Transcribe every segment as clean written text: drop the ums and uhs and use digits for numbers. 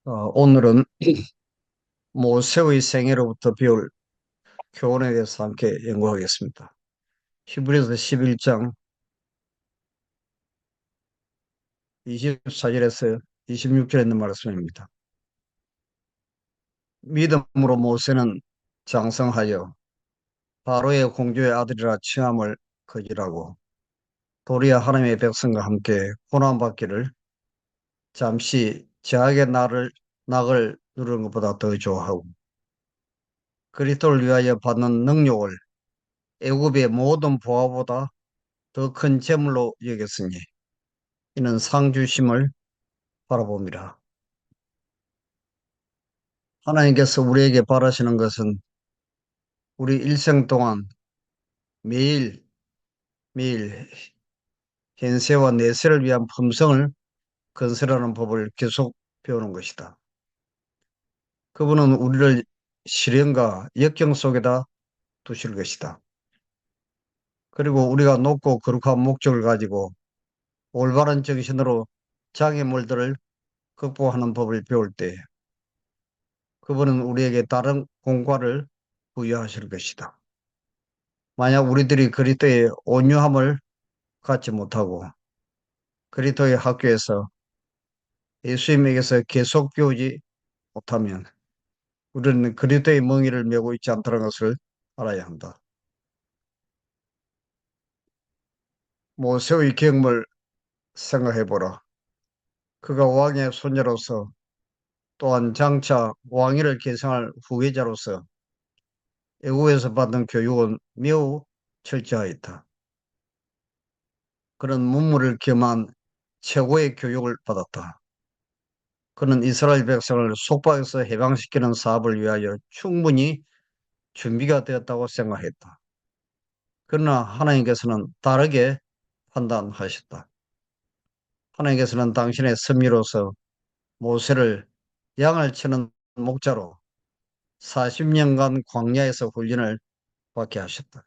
오늘은 모세의 생애로부터 배울 교훈에 대해서 함께 연구하겠습니다. 히브리서 11장 24절에서 26절에 있는 말씀입니다. 믿음으로 모세는 장성하여 바로의 공주의 아들이라 칭함을 거절하고 도리어 하나님의 백성과 함께 고난받기를 잠시 제약의 낙을 누르는 것보다 더 좋아하고 그리스도를 위하여 받는 능력을 애굽의 모든 보화보다 더 큰 재물로 여겼으니 이는 상 주심을 바라봅니다. 하나님께서 우리에게 바라시는 것은 우리 일생 동안 매일 매일 현세와 내세를 위한 품성을 건설하는 법을 계속 배우는 것이다. 그분은 우리를 시련과 역경 속에다 두실 것이다. 그리고 우리가 높고 거룩한 목적을 가지고 올바른 정신으로 장애물들을 극복하는 법을 배울 때 그분은 우리에게 다른 공과를 부여하실 것이다. 만약 우리들이 그리스도의 온유함을 갖지 못하고 그리스도의 학교에서 예수님에게서 계속 배우지 못하면 우리는 그리스도의 멍에를 메고 있지 않다는 것을 알아야 한다. 모세의 경험을 생각해 보라. 그가 왕의 손녀로서 또한 장차 왕위를 계승할 후계자로서 애국에서 받은 교육은 매우 철저하였다. 그는 문무를 겸한 최고의 교육을 받았다. 그는 이스라엘 백성을 속박에서 해방시키는 사업을 위하여 충분히 준비가 되었다고 생각했다. 그러나 하나님께서는 다르게 판단하셨다. 하나님께서는 당신의 섭리로서 모세를 양을 치는 목자로 40년간 광야에서 훈련을 받게 하셨다.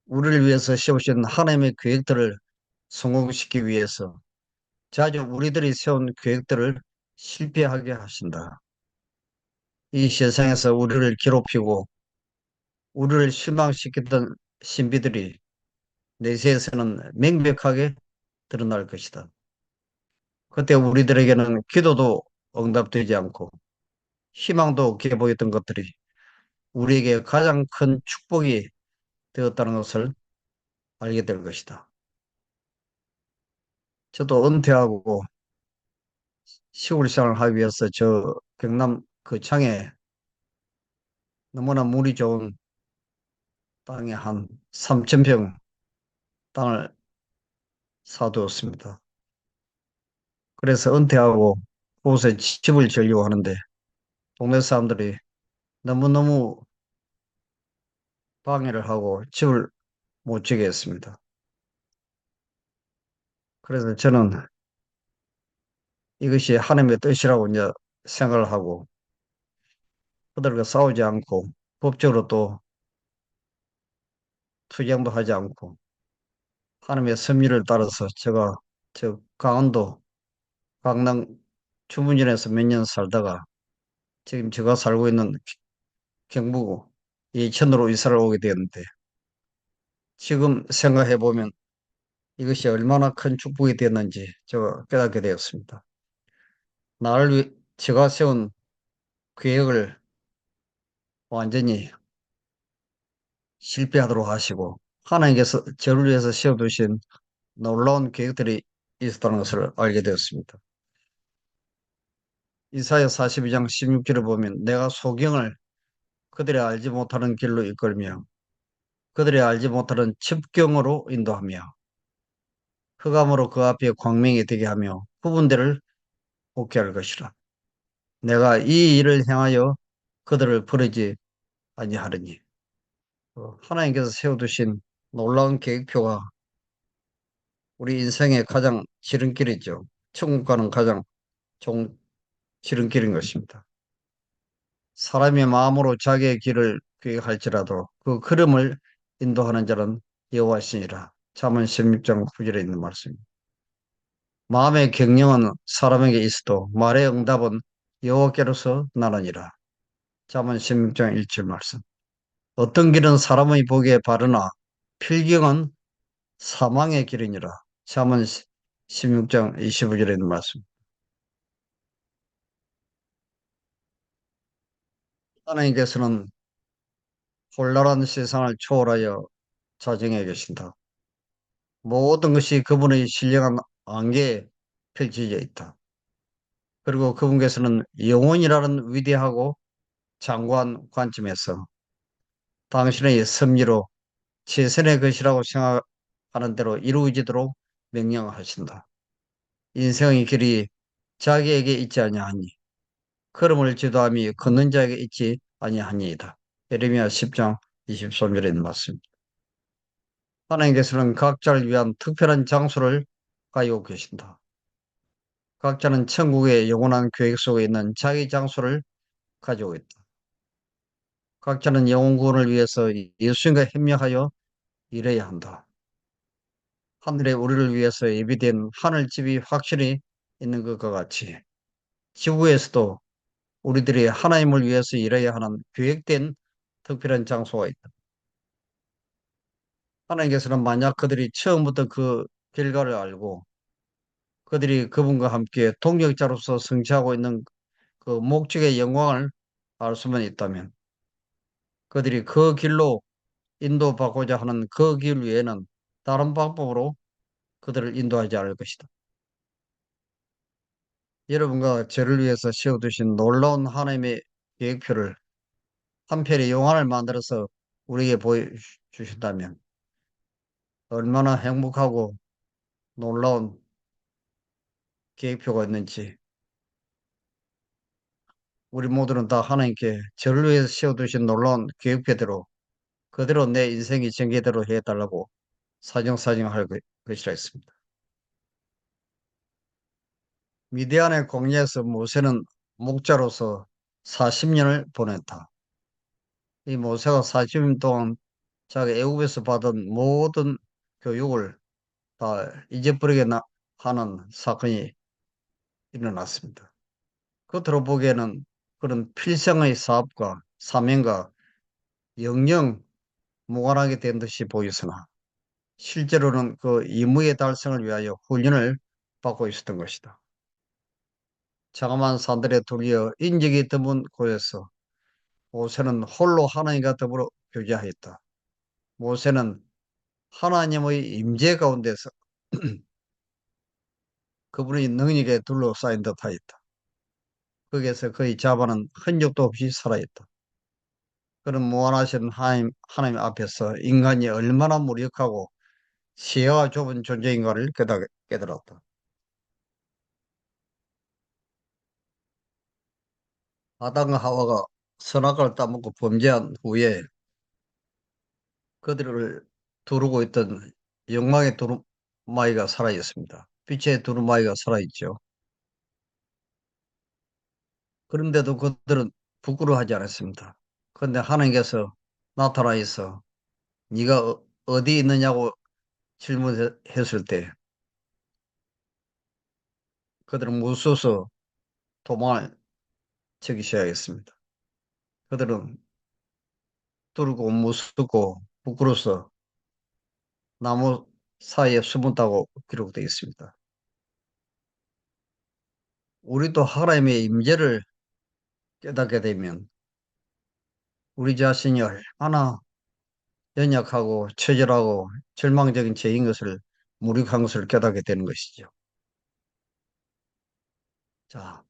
우리를 위해서 세우신 하나님의 계획들을 성공시키기 위해서 자주 우리들이 세운 계획들을 실패하게 하신다. 이 세상에서 우리를 괴롭히고 우리를 실망시켰던 신비들이 내세에서는 명백하게 드러날 것이다. 그때 우리들에게는 기도도 응답되지 않고 희망도 없게 보였던 것들이 우리에게 가장 큰 축복이 되었다는 것을 알게 될 것이다. 저도 은퇴하고 시골 생활을 하기 위해서 저 경남 그 창에 너무나 물이 좋은 땅에 한 3,000평 땅을 사두었습니다. 그래서 은퇴하고 그곳에 집을 지으려고 하는데 동네 사람들이 너무너무 방해를 하고 집을 못 지게 했습니다. 그래서 저는 이것이 하나님의 뜻이라고 이제 생각을 하고 그들과 싸우지 않고 법적으로 또 투쟁도 하지 않고 하나님의 섭리를 따라서 제가 저 강원도 강남 주문진에서 몇 년 살다가 지금 제가 살고 있는 경북 예천으로 이사를 오게 되었는데 지금 생각해 보면 이것이 얼마나 큰 축복이 되었는지 제가 깨닫게 되었습니다. 제가 세운 계획을 완전히 실패하도록 하시고 하나님께서 저를 위해서 세워두신 놀라운 계획들이 있었다는 것을 알게 되었습니다. 이사야 42장 16절을 보면 내가 소경을 그들이 알지 못하는 길로 이끌며 그들이 알지 못하는 첩경으로 인도하며 흑암으로 그 앞에 광명이 되게 하며 구분대를 복게 할 것이라. 내가 이 일을 향하여 그들을 버리지 아니하리니. 하나님께서 세워두신 놀라운 계획표가 우리 인생의 가장 지름길이죠. 천국 가는 가장 좋은 지름길인 것입니다. 사람의 마음으로 자기의 길을 계획할지라도 그 걸음을 인도하는 자는 여호와시니라. 잠언 16장 9절에 있는 말씀입니다. 마음의 경영은 사람에게 있어도 말의 응답은 여호와께로서 나느니라. 잠언 16장 1절 말씀. 어떤 길은 사람의 보기에 바르나 필경은 사망의 길이니라. 잠언 16장 25절에 있는 말씀. 하나님께서는 혼란한 세상을 초월하여 자정해 계신다. 모든 것이 그분의 신령한 안개에 펼쳐져 있다. 그리고 그분께서는 영원이라는 위대하고 장구한 관점에서 당신의 섭리로 최선의 것이라고 생각하는 대로 이루어지도록 명령하신다. 인생의 길이 자기에게 있지 아니하니 걸음을 지도함이 걷는 자에게 있지 아니하니이다. 예레미야 10장 23절에 있는 말씀. 하나님께서는 각자를 위한 특별한 장소를 가지고 계신다. 각자는 천국의 영원한 계획 속에 있는 자기 장소를 가지고 있다. 각자는 영혼 구원을 위해서 예수님과 협력하여 일해야 한다. 하늘에 우리를 위해서 예비된 하늘집이 확실히 있는 것과 같이 지구에서도 우리들이 하나님을 위해서 일해야 하는 계획된 특별한 장소가 있다. 하나님께서는 만약 그들이 처음부터 그 결과를 알고 그들이 그분과 함께 동역자로서 성취하고 있는 그 목적의 영광을 알 수만 있다면 그들이 그 길로 인도받고자 하는 그 길 위에는 다른 방법으로 그들을 인도하지 않을 것이다. 여러분과 저를 위해서 세워두신 놀라운 하나님의 계획표를 한 편의 영화를 만들어서 우리에게 보여주신다면 얼마나 행복하고 놀라운 계획표가 있는지 우리 모두는 다 하나님께 저를 위해서 세워두신 놀라운 계획표대로 그대로 내 인생이 전개대로 해달라고 사정사정할 것이라 했습니다. 미디안의 광야에서 모세는 목자로서 40년을 보냈다. 이 모세가 40년 동안 자기 애굽에서 받은 모든 교육을 다 잊어버리게 하는 사건이 일어났습니다. 겉으로 보기에는 그런 필생의 사업과 사명과 영영 무관하게 된 듯이 보였으나 실제로는 그 임무의 달성을 위하여 훈련을 받고 있었던 것이다. 자그마한 산들에 둘려 인적이 드문 곳에서 모세는 홀로 하나님과 더불어 교제하였다. 모세는 하나님의 임재 가운데서 그분의 능력에 둘러싸인 듯하였다. 거기에서 그의 자바는 흔적도 없이 살아있다. 그런 무한하신 하나님 앞에서 인간이 얼마나 무력하고 시야가 좁은 존재인가를 깨달았다. 아담과 하와가 선악과를 따먹고 범죄한 후에 그들을 두르고 있던 영광의 두루마리가 살아있습니다. 빛의 두루마리가 살아있죠. 그런데도 그들은 부끄러워하지 않았습니다. 그런데 하나님께서 나타나 있어 네가 어디 있느냐고 질문했을 때 그들은 무서워서 도망을 치기 시작했습니다. 그들은 뚫고 무섭고 부끄러워서 나무 사이에 숨었다고 기록되어 있습니다. 우리도 하나님의 임재를 깨닫게 되면 우리 자신이 얼마나 연약하고 처절하고 절망적인 죄인 것을 무력한 것을 깨닫게 되는 것이죠. 자,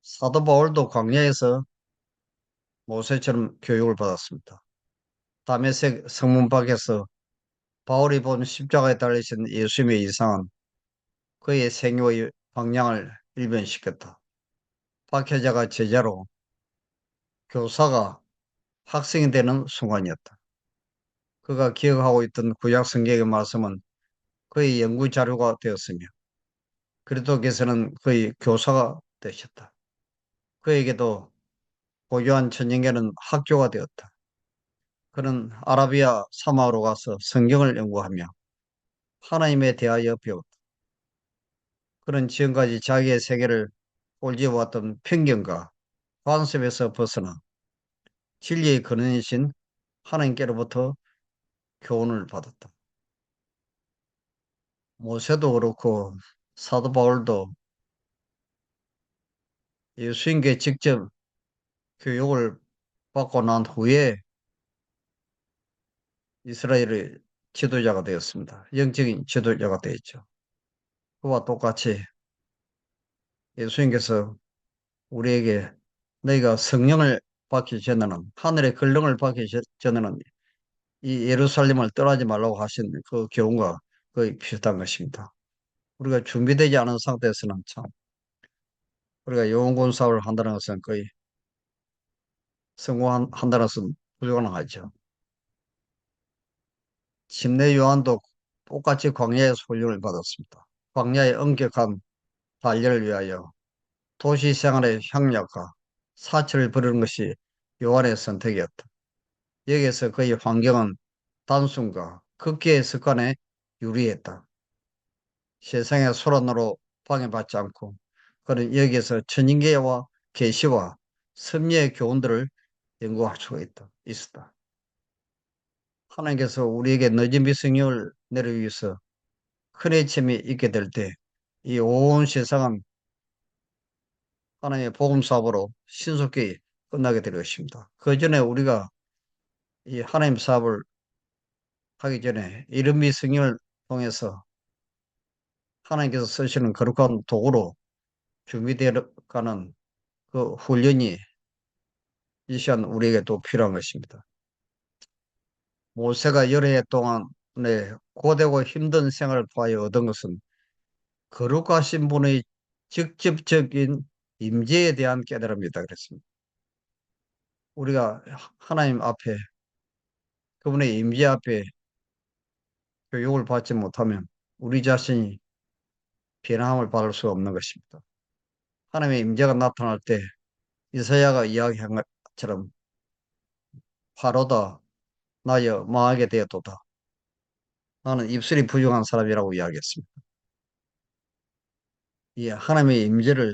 사도 바울도 광야에서 모세처럼 교육을 받았습니다. 다메섹 성문 밖에서 바울이 본 십자가에 달리신 예수님의 이상은 그의 생애의 방향을 일변시켰다. 박해자가 제자로 교사가 학생이 되는 순간이었다. 그가 기억하고 있던 구약 성경의 말씀은 그의 연구 자료가 되었으며 그리스도께서는 그의 교사가 되셨다. 그에게도 고요한 천년계는 학교가 되었다. 그는 아라비아 사막으로 가서 성경을 연구하며 하나님에 대하여 배웠다. 그런 지금까지 자기의 세계를 꼴지어왔던 편견과 관습에서 벗어나 진리의 근원이신 하나님께로부터 교훈을 받았다. 모세도 그렇고 사도 바울도 예수님께 직접 교육을 받고 난 후에 이스라엘의 지도자가 되었습니다. 영적인 지도자가 되었죠. 그와 똑같이 예수님께서 우리에게 너희가 성령을 받기 전에는 하늘의 권능을 받기 전에는 이 예루살렘을 떠나지 말라고 하신 그 교훈과 거의 비슷한 것입니다. 우리가 준비되지 않은 상태에서는 참 우리가 영혼 사업을 한다는 것은 거의 성공한다는 것은 불가능하죠. 침례 요한도 똑같이 광야에서 훈련을 받았습니다. 광야의 엄격한 단련을 위하여 도시 생활의 향락과 사치를 버리는 것이 요한의 선택이었다. 여기에서 그의 환경은 단순과 극기의 습관에 유리했다. 세상의 소란으로 방해받지 않고 그는 여기에서 천인계와 계시와 섭리의 교훈들을 연구할 수가 있었다. 하나님께서 우리에게 늦은 비성령을 내려주셔서 큰 해침이 있게 될 때 이 온 세상은 하나님의 복음 사업으로 신속히 끝나게 될 것입니다. 그 전에 우리가 이 하나님 사업을 하기 전에 이른 비성령을 통해서 하나님께서 쓰시는 거룩한 도구로 준비되어 가는 그 훈련이 이 시간 우리에게 또 필요한 것입니다. 모세가 여러 해 동안의 고되고 힘든 생활을 통하여 얻은 것은 거룩하신 분의 직접적인 임재에 대한 깨달음이다 그랬습니다. 우리가 하나님 앞에 그분의 임재 앞에 교육을 받지 못하면 우리 자신이 변함을 받을 수 없는 것입니다. 하나님의 임재가 나타날 때 이사야가 이야기한 것처럼 화로다 나여 망하게 되었도다. 나는 입술이 부정한 사람이라고 이야기했습니다. 이 하나님의 임재를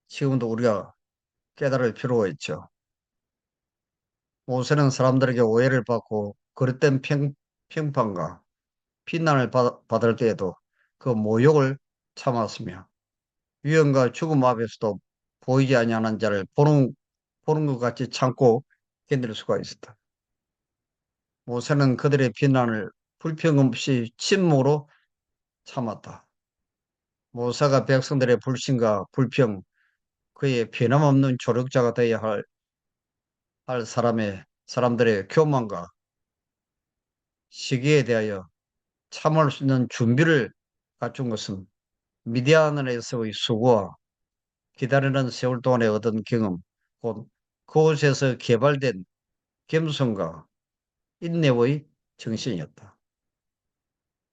지금도 우리가 깨달을 필요가 있죠. 모세는 사람들에게 오해를 받고 그릇된 평판과 비난을 받을 때에도 그 모욕을 참았으며 위험과 죽음 앞에서도 보이지 아니하는 자를 보는 것 같이 참고 견딜 수가 있었다. 모세는 그들의 비난을 불평 없이 침묵으로 참았다. 모세가 백성들의 불신과 불평, 그의 변함없는 조력자가 되어야 할 사람들의 교만과 시기에 대하여 참을 수 있는 준비를 갖춘 것은 미디안에서의 수고와 기다리는 세월 동안에 얻은 경험, 곧 그곳에서 개발된 겸손과 인내의 정신이었다.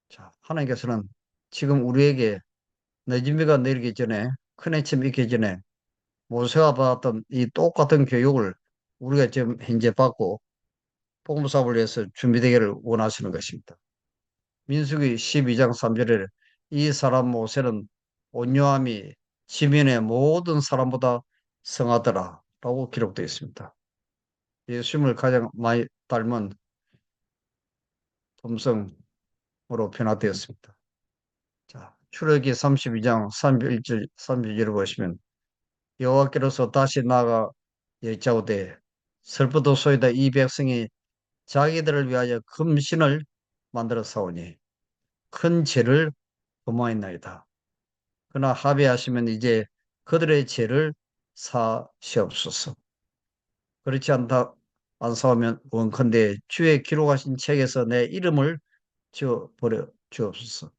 자, 하나님께서는 지금 우리에게 늦은 비가 내리기 전에 큰 해침이 있기 전에 모세가 받았던 이 똑같은 교육을 우리가 지금 현재 받고 복음 사업을 위해서 준비되기를 원하시는 것입니다. 민수기 12장 3절에 이 사람 모세는 온유함이 지면의 모든 사람보다 성하더라 라고 기록되어 있습니다. 예수님을 가장 많이 닮은 덤성으로 변화되었습니다. 자, 출애기 32장 31절 32절을 보시면 여호와께로서 다시 나아가 여짜오되 슬프도소이다 이 백성이 자기들을 위하여 금신을 만들어 싸우니 큰 죄를 범하였나이다. 그러나 합의하시면 이제 그들의 죄를 사시옵소서. 그렇지 않사오면 원컨대 주의 기록하신 책에서 내 이름을 지워버려 주옵소서.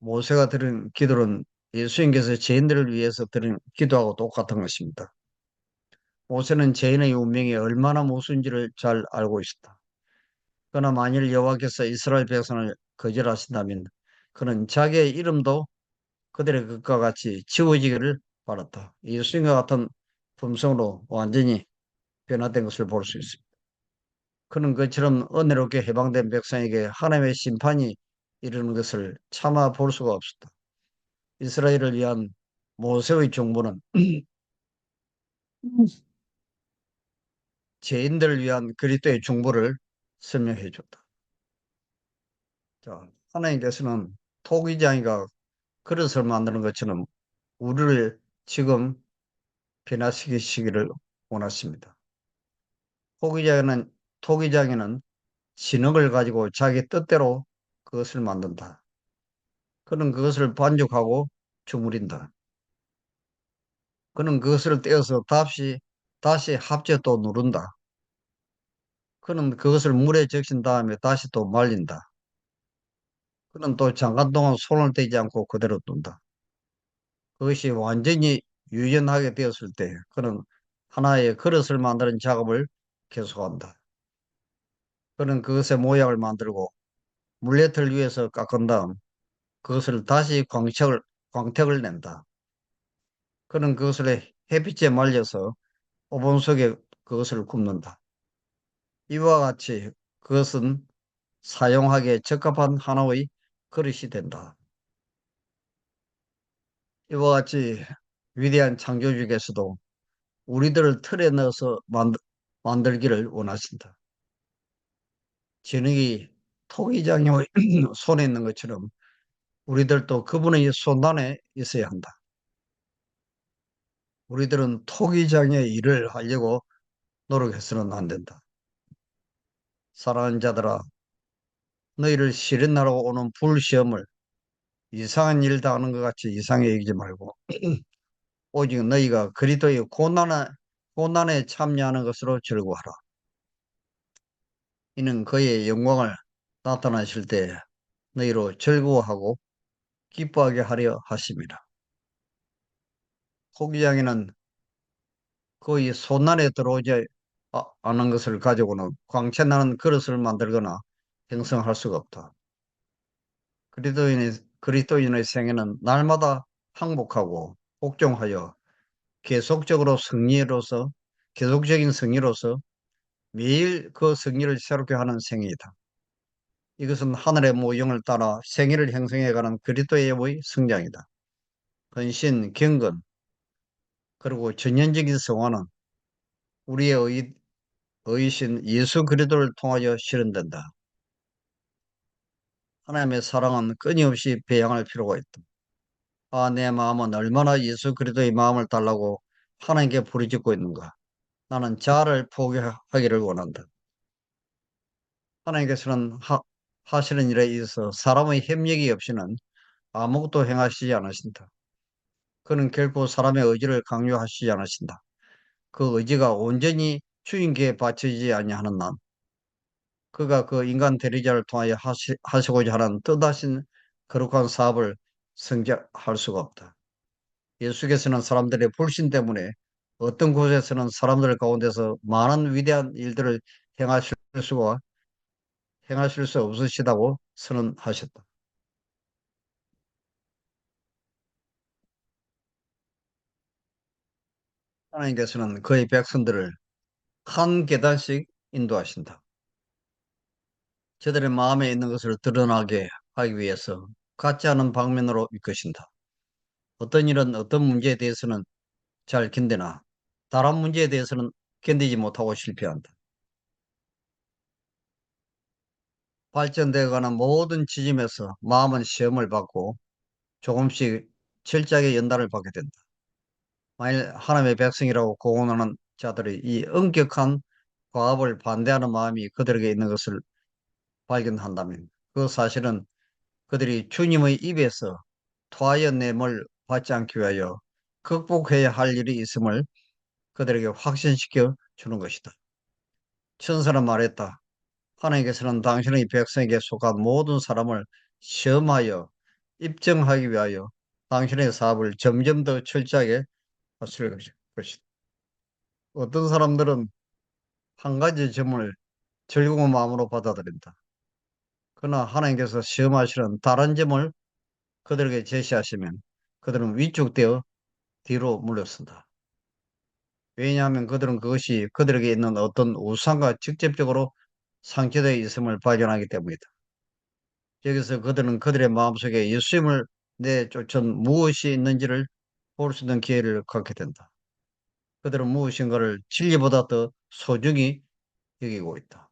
모세가 드린 기도는 예수님께서 죄인들을 위해서 드린 기도하고 똑같은 것입니다. 모세는 죄인의 운명이 얼마나 무서운지를 잘 알고 있었다. 그러나 만일 여호와께서 이스라엘 백성을 거절하신다면 그는 자기의 이름도 그들의 것과 같이 지워지기를 바랐다. 예수님과 같은 품성으로 완전히 변화된 것을 볼 수 있습니다. 그는 그처럼 은혜롭게 해방된 백성에게 하나님의 심판이 이르는 것을 차마 볼 수가 없었다. 이스라엘을 위한 모세의 중보는 죄인들을 위한 그리스도의 중보를 설명해 줬다. 자, 하나님께서는 토기장이가 그릇을 만드는 것처럼 우리를 지금 변화시키시기를 원하십니다. 토기장에는, 토기장에는 진흙을 가지고 자기 뜻대로 그것을 만든다. 그는 그것을 반죽하고 주무린다. 그는 그것을 떼어서 다시 합재 또 누른다. 그는 그것을 물에 적신 다음에 다시 또 말린다. 그는 또 잠깐 동안 손을 떼지 않고 그대로 둔다. 그것이 완전히 유연하게 되었을 때 그는 하나의 그릇을 만드는 작업을 계속한다. 그는 그것의 모양을 만들고 물레틀 위에서 깎은 다음 그것을 다시 광택을 낸다. 그는 그것을 햇빛에 말려서 오븐 속에 그것을 굽는다. 이와 같이 그것은 사용하기에 적합한 하나의 그릇이 된다. 이와 같이 위대한 창조주께서도 우리들을 틀에 넣어서 만들기를 원하신다. 진흙이 토기장의 손에 있는 것처럼 우리들도 그분의 손안에 있어야 한다. 우리들은 토기장의 일을 하려고 노력해서는 안 된다. 사랑하는 자들아, 너희를 시련하러 오는 불시험을 이상한 일 당하는 것 같이 이상하게 여기지 말고 오직 너희가 그리스도의 고난에 참여하는 것으로 즐거워하라. 이는 그의 영광을 나타나실 때 너희로 즐거워하고 기뻐하게 하려 하심이라. 토기장에는 거의 손안에 들어오지 않은 것을 가지고는 광채나는 그릇을 만들거나 형성할 수가 없다. 그리스도인의 생애는 날마다 항복하고 복종하여 계속적인 승리로서 매일 그 승리를 새롭게 하는 생애이다. 이것은 하늘의 모형을 따라 생애를 형성해가는 그리스도의 성장이다. 헌신, 경건, 그리고 전연적인 성화는 우리의 의신 예수 그리스도를 통하여 실현된다. 하나님의 사랑은 끊임없이 배양할 필요가 있다. 아, 내 마음은 얼마나 예수 그리스도의 마음을 달라고 하나님께 부르짖고 있는가. 나는 자아를 포기하기를 원한다. 하나님께서는 하시는 일에 있어서 사람의 협력이 없이는 아무것도 행하시지 않으신다. 그는 결코 사람의 의지를 강요하시지 않으신다. 그 의지가 온전히 주인께 바쳐지지 아니하는 한 그가 그 인간 대리자를 통하여 하시고자 하는 뜻하신 거룩한 사업을 성취할 수가 없다. 예수께서는 사람들의 불신 때문에 어떤 곳에서는 사람들 가운데서 많은 위대한 일들을 행하실 수가 행하실 수 없으시다고 선언하셨다. 하나님께서는 그의 백성들을 한 계단씩 인도하신다. 저들의 마음에 있는 것을 드러나게 하기 위해서 같지 않은 방면으로 이끄신다. 어떤 일은 어떤 문제에 대해서는 잘 견디나 다른 문제에 대해서는 견디지 못하고 실패한다. 발전되어 가는 모든 지점에서 마음은 시험을 받고 조금씩 철저하게 연단을 받게 된다. 만일 하나님의 백성이라고 공언하는 자들이 이 엄격한 과업을 반대하는 마음이 그들에게 있는 것을 발견한다면 그 사실은 그들이 주님의 입에서 토하여 냄을 받지 않기 위하여 극복해야 할 일이 있음을 그들에게 확신시켜 주는 것이다. 천사는 말했다. 하나님께서는 당신의 백성에게 속한 모든 사람을 시험하여 입증하기 위하여 당신의 사업을 점점 더 철저하게 하실 것이다. 어떤 사람들은 한 가지 점을 즐거운 마음으로 받아들인다. 그러나 하나님께서 시험하시는 다른 점을 그들에게 제시하시면 그들은 위축되어 뒤로 물러선다. 왜냐하면 그들은 그것이 그들에게 있는 어떤 우상과 직접적으로 상처되어 있음을 발견하기 때문이다. 여기서 그들은 그들의 마음속에 예수님을 내 쫓은 무엇이 있는지를 볼 수 있는 기회를 갖게 된다. 그들은 무엇인가를 진리보다 더 소중히 여기고 있다.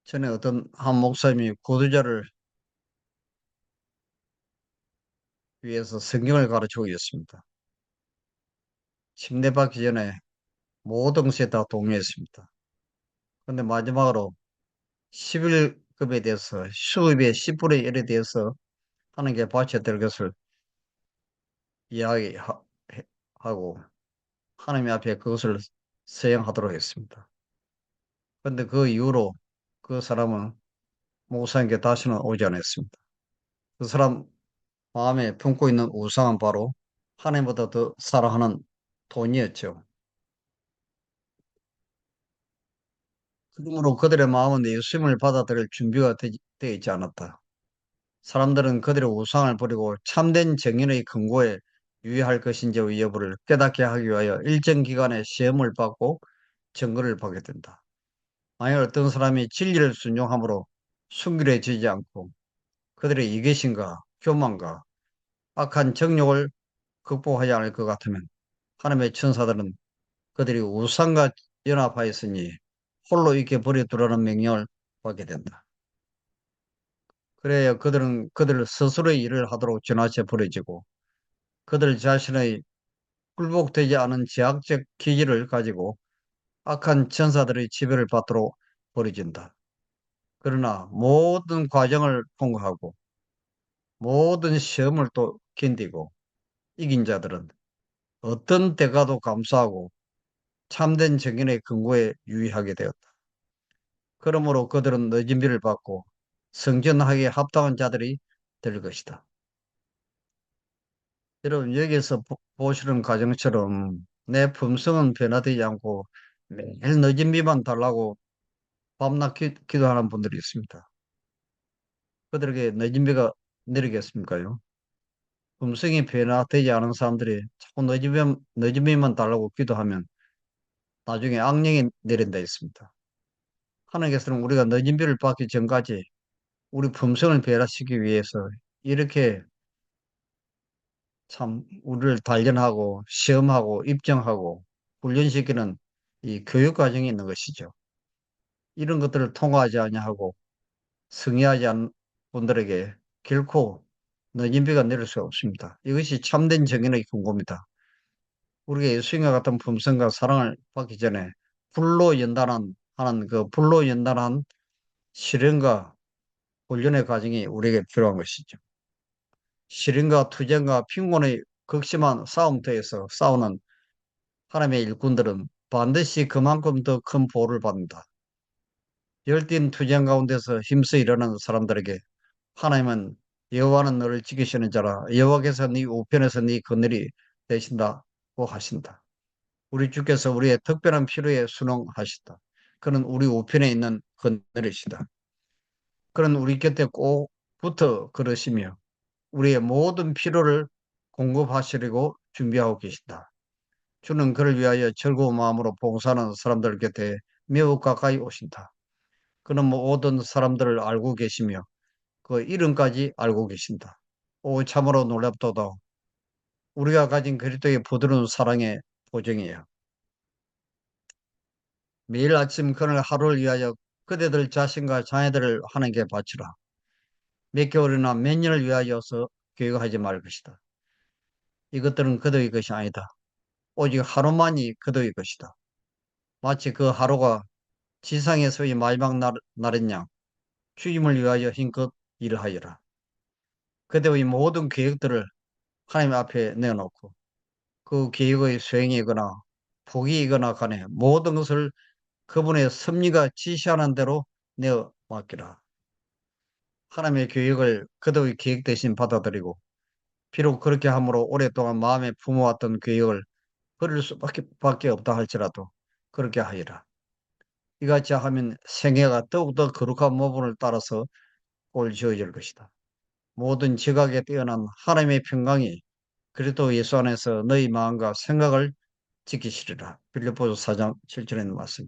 전에 어떤 한 목사님이 고도자를 위해서 성경을 가르치고 있습니다. 침대 받기 전에 모든 것에 다 동의했습니다. 그런데 마지막으로 11급에 대해서 수급의 10분의 1에 대해서 하는 게 바쳐야 될 것을 이야기하고 하나님 앞에 그것을 수행하도록 했습니다. 그런데 그 이후로 그 사람은 목사님께 다시는 오지 않았습니다. 그 사람 마음에 품고 있는 우상은 바로 하나님보다 더 사랑하는 돈이었죠. 그러므로 그들의 마음은 예수님을 받아들일 준비가 되어 있지 않았다. 사람들은 그들의 우상을 버리고 참된 정인의 근거에 유의할 것인지의 여부를 깨닫게 하기 위하여 일정 기간의 시험을 받고 증거를 받게 된다. 만약 어떤 사람이 진리를 순종함으로 순결해지지 않고 그들의 이기심과 교만과 악한 정욕을 극복하지 않을 것 같으면 하나님의 천사들은 그들이 우상과 연합하였으니 홀로 있게 버려두라는 명령을 받게 된다. 그래야 그들은 그들 스스로의 일을 하도록 지나쳐 버려지고 그들 자신의 굴복되지 않은 제약적 기질을 가지고 악한 천사들의 지배를 받도록 버려진다. 그러나 모든 과정을 통과하고 모든 시험을 또 견디고 이긴 자들은 어떤 대가도 감수하고 참된 정인의 근거에 유의하게 되었다. 그러므로 그들은 늦은 비를 받고 성전하기에 합당한 자들이 될 것이다. 여러분 여기서 보시는 과정처럼 내 품성은 변화되지 않고 매일 늦은 비만 달라고 밤낮 기도하는 분들이 있습니다. 그들에게 늦은 비가 내리겠습니까요? 품성이 변화되지 않은 사람들이 자꾸 늦은 비만 달라고 기도하면 나중에 악령이 내린다 했습니다. 하나님께서는 우리가 늦은 비를 받기 전까지 우리 품성을 변화시키기 위해서 이렇게 참 우리를 단련하고 시험하고 입증하고 훈련시키는 이 교육 과정이 있는 것이죠. 이런 것들을 통과하지 아니하고 승리하지 않은 분들에게 결코 늦은 비가 내릴 수 없습니다. 이것이 참된 정인의 궁고입니다. 우리가 예수님과 같은 품성과 사랑을 받기 전에 불로 연단한 하는 그 불로 연단한 실현과 훈련의 과정이 우리에게 필요한 것이죠. 실현과 투쟁과 빈곤의 극심한 싸움터에서 싸우는 하나님의 일꾼들은 반드시 그만큼 더 큰 보호를 받는다. 열띤 투쟁 가운데서 힘써 일어나는 사람들에게 하나님은 여호와는 너를 지키시는 자라 여호와께서 네 우편에서 네 그늘이 되신다고 하신다. 우리 주께서 우리의 특별한 필요에 순응하시다. 그는 우리 우편에 있는 그늘이시다. 그는 우리 곁에 꼭 붙어 그러시며 우리의 모든 필요를 공급하시려고 준비하고 계신다. 주는 그를 위하여 즐거운 마음으로 봉사하는 사람들 곁에 매우 가까이 오신다. 그는 모든 사람들을 알고 계시며 그 이름까지 알고 계신다. 오 참으로 놀랍도다. 우리가 가진 그리스도의 부드러운 사랑의 보증이에요. 매일 아침 그날 하루를 위하여 그대들 자신과 자녀들을 하나님께 바치라. 몇 개월이나 몇 년을 위하여서 계획하지 말 것이다. 이것들은 그들의 것이 아니다. 오직 하루만이 그들의 것이다. 마치 그 하루가 지상에서의 마지막 날인 양 죽임을 위하여 힘껏 일하여라. 그대의 모든 계획들을 하나님 앞에 내어놓고 그 계획의 수행이거나 포기이거나 간에 모든 것을 그분의 섭리가 지시하는 대로 내어 맡기라. 하나님의 계획을 그대의 계획 대신 받아들이고 비록 그렇게 함으로 오랫동안 마음에 품어왔던 계획을 버릴 수밖에 없다 할지라도 그렇게 하리라. 이같이 하면 생애가 더욱더 거룩한 모분을 따라서 꼴 지어질 것이다. 모든 지각에 뛰어난 하나님의 평강이 그리스도 예수 안에서 너희 마음과 생각을 지키시리라. 빌립보서 4장 7절에 있는 말씀.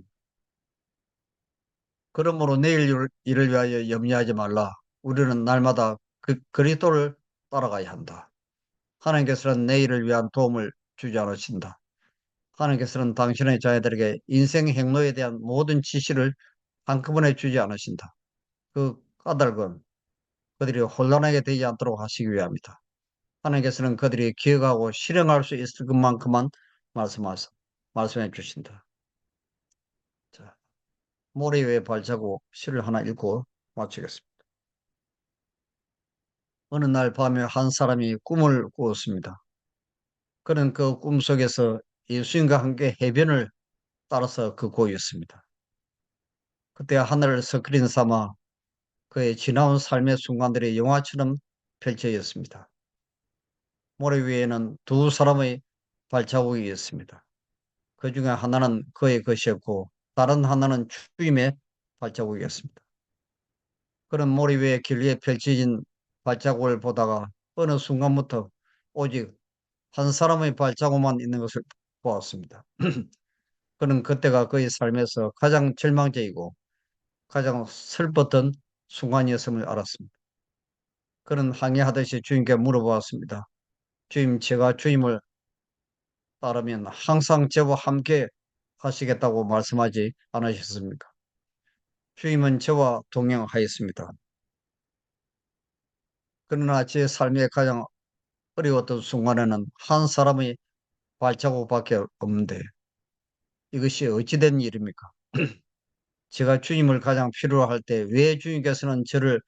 그러므로 내일 일을 위하여 염려하지 말라. 우리는 날마다 그 그리스도를 따라가야 한다. 하나님께서는 내일을 위한 도움을 주지 않으신다. 하나님께서는 당신의 자녀들에게 인생 행로에 대한 모든 지시를 한꺼번에 주지 않으신다. 그 까닭은 그들이 혼란하게 되지 않도록 하시기 위함이다. 하나님께서는 그들이 기억하고 실행할 수 있을 것만큼만 말씀해 주신다. 자, 모래 위에 발자국 시를 하나 읽고 마치겠습니다. 어느 날 밤에 한 사람이 꿈을 꾸었습니다. 그는 그 꿈 속에서 예수님과 함께 해변을 따라서 걷고 있습니다. 그때 하늘을 스크린 삼아 그의 지나온 삶의 순간들이 영화처럼 펼쳐 있습니다. 모래 위에는 두 사람의 발자국이 있습니다. 그 중에 하나는 그의 것이었고 다른 하나는 주임의 발자국이었습니다. 그는 모래 위에 길게 펼쳐진 발자국을 보다가 어느 순간부터 오직 한 사람의 발자국만 있는 것을 보았습니다. 그는 그때가 그의 삶에서 가장 절망적이고 가장 슬펐던 순간이었음을 알았습니다. 그는 항해하듯이 주님께 물어보았습니다. 주님, 제가 주님을 따르면 항상 저와 함께 하시겠다고 말씀하지 않으셨습니까? 주님은 저와 동행하였습니다. 그러나 제 삶의 가장 어려웠던 순간에는 한 사람의 발자국밖에 없는데 이것이 어찌된 일입니까? 제가 주님을 가장 필요로 할 때 왜 주님께서는 저를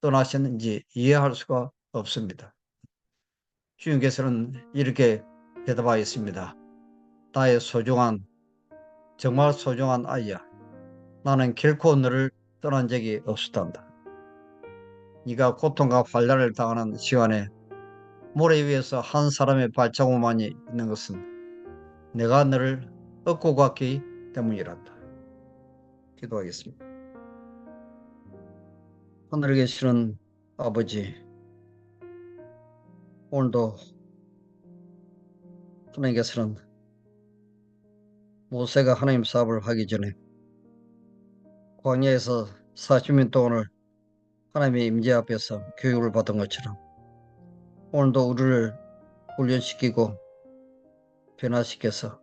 떠나셨는지 이해할 수가 없습니다. 주님께서는 이렇게 대답하였습니다. 나의 소중한, 정말 소중한 아이야. 나는 결코 너를 떠난 적이 없었단다. 네가 고통과 환난을 당하는 시간에 모래 위에서 한 사람의 발자국만이 있는 것은 내가 너를 업고 갔기 때문이란다. 기도하겠습니다. 하늘에 계시는 아버지, 오늘도 하나님께서는 모세가 하나님 사업을 하기 전에 광야에서 40년 동안을 하나님의 임재 앞에서 교육을 받은 것처럼 오늘도 우리를 훈련시키고 변화시켜서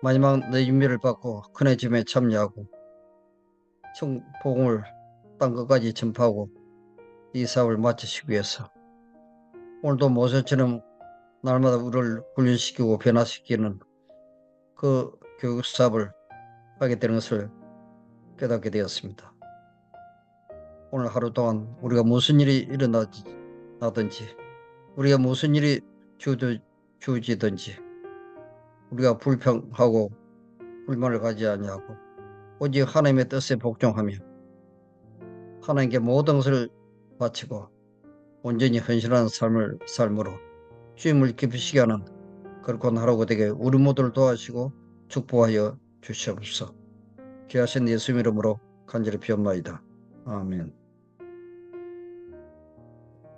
마지막 내 임무를 받고 그네 짐에 참여하고 복음을 땅 끝까지 전파하고 이 사업을 마치시기 위해서 오늘도 모세처럼 날마다 우리를 훈련시키고 변화시키는 그 교육 사업을 하게 되는 것을 깨닫게 되었습니다. 오늘 하루 동안 우리가 무슨 일이 일어나든지 우리가 무슨 일이 주어지든지 우리가 불평하고 불만을 가지 아니하고 오직 하나님의 뜻에 복종하며 하나님께 모든 것을 바치고 온전히 헌신하는 삶으로 주님을 기쁘시게 하는 그렇고 하루가 되게 우리 모두를 도와주시고 축복하여 주시옵소서. 귀하신 예수 이름으로 간절히 비옵나이다. 아멘.